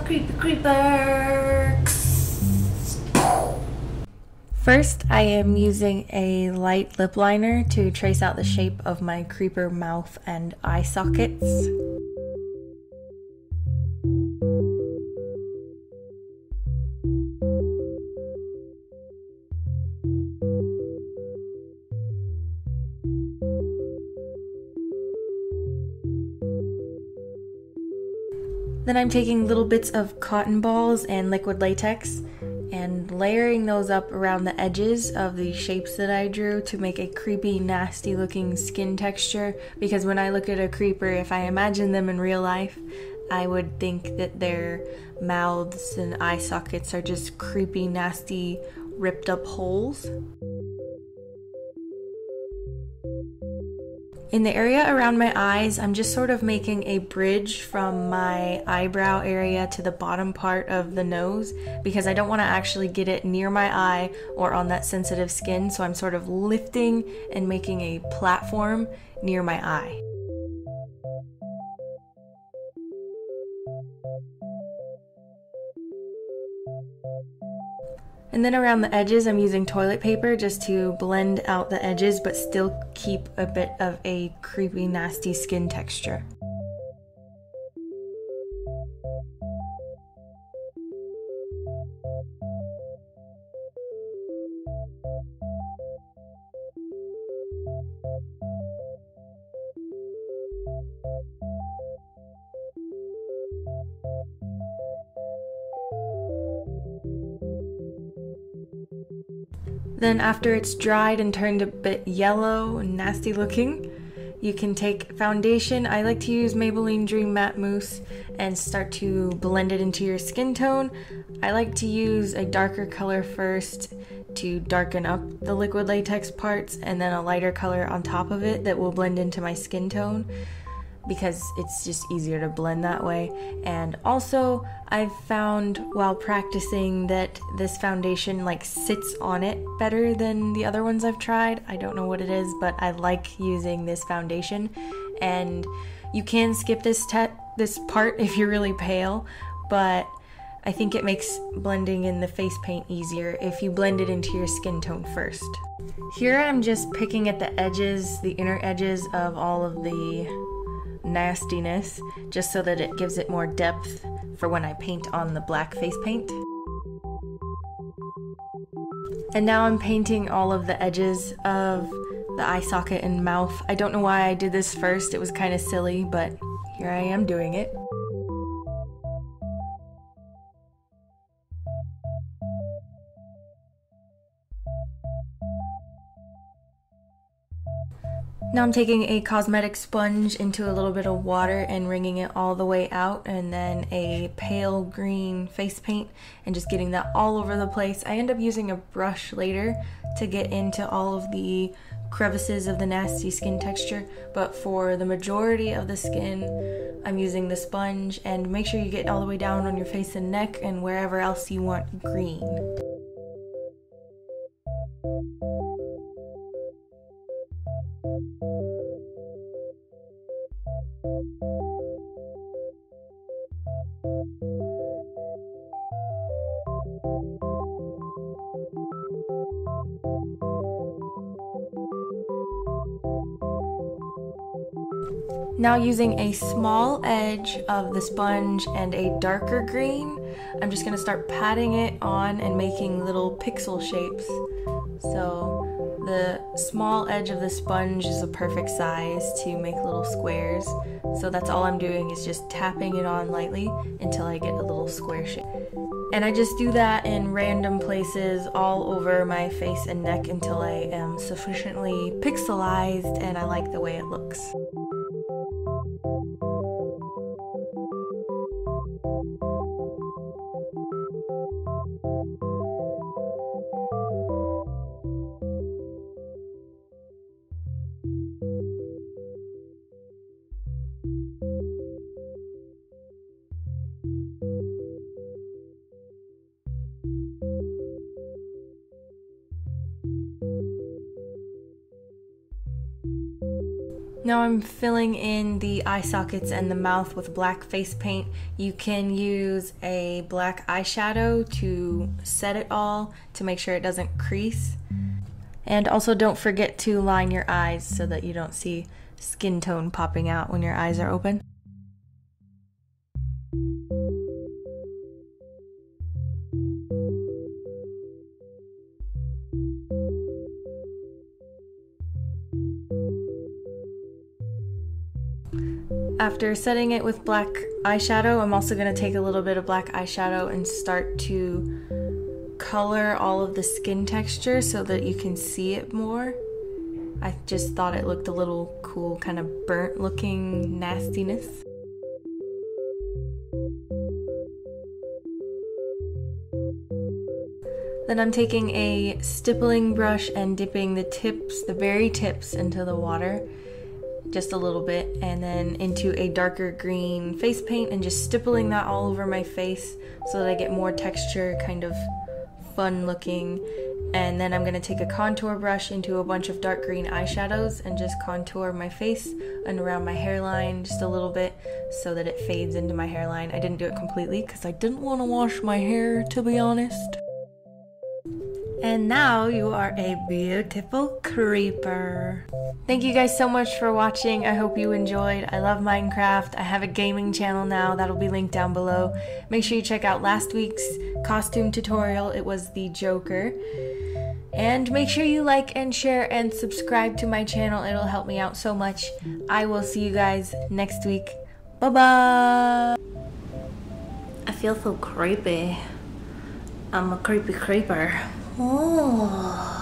Creepy creeper. First, I am using a light lip liner to trace out the shape of my creeper mouth and eye sockets. Then I'm taking little bits of cotton balls and liquid latex and layering those up around the edges of the shapes that I drew to make a creepy, nasty looking skin texture, because when I look at a creeper, if I imagine them in real life, I would think that their mouths and eye sockets are just creepy, nasty, ripped up holes. In the area around my eyes, I'm just sort of making a bridge from my eyebrow area to the bottom part of the nose, because I don't want to actually get it near my eye or on that sensitive skin, so I'm sort of lifting and making a platform near my eye. And then around the edges, I'm using toilet paper just to blend out the edges but still keep a bit of a creepy, nasty skin texture. Then after it's dried and turned a bit yellow and nasty looking, you can take foundation. I like to use Maybelline Dream Matte Mousse and start to blend it into your skin tone. I like to use a darker color first to darken up the liquid latex parts, and then a lighter color on top of it that will blend into my skin tone, because it's just easier to blend that way. And also, I've found while practicing that this foundation sits on it better than the other ones I've tried. I don't know what it is, but I like using this foundation. And you can skip this part if you're really pale, but I think it makes blending in the face paint easier if you blend it into your skin tone first. Here I'm just picking at the edges, the inner edges of all of the nastiness, just so that it gives it more depth for when I paint on the black face paint. And now I'm painting all of the edges of the eye socket and mouth. I don't know why I did this first, it was kind of silly, but here I am doing it. Now I'm taking a cosmetic sponge into a little bit of water and wringing it all the way out, and then a pale green face paint and just getting that all over the place. I end up using a brush later to get into all of the crevices of the nasty skin texture, but for the majority of the skin I'm using the sponge. And make sure you get all the way down on your face and neck and wherever else you want green. Now using a small edge of the sponge and a darker green, I'm just going to start patting it on and making little pixel shapes. So the small edge of the sponge is a perfect size to make little squares. So that's all I'm doing, is just tapping it on lightly until I get a little square shape. And I just do that in random places all over my face and neck until I am sufficiently pixelized and I like the way it looks. Now I'm filling in the eye sockets and the mouth with black face paint. You can use a black eyeshadow to set it all to make sure it doesn't crease. And also don't forget to line your eyes so that you don't see skin tone popping out when your eyes are open. After setting it with black eyeshadow, I'm also going to take a little bit of black eyeshadow and start to color all of the skin texture so that you can see it more. I just thought it looked a little cool, kind of burnt looking nastiness. Then I'm taking a stippling brush and dipping the tips, the very tips, into the water. Just a little bit, and then into a darker green face paint and just stippling that all over my face so that I get more texture, kind of fun looking. And then I'm going to take a contour brush into a bunch of dark green eyeshadows and just contour my face and around my hairline just a little bit so that it fades into my hairline. I didn't do it completely because I didn't want to wash my hair, to be honest. And now you are a beautiful creeper. Thank you guys so much for watching. I hope you enjoyed. I love Minecraft. I have a gaming channel now. That'll be linked down below. Make sure you check out last week's costume tutorial. It was the Joker. And make sure you like and share and subscribe to my channel. It'll help me out so much. I will see you guys next week. Bye-bye. I feel so creepy. I'm a creepy creeper. Oh.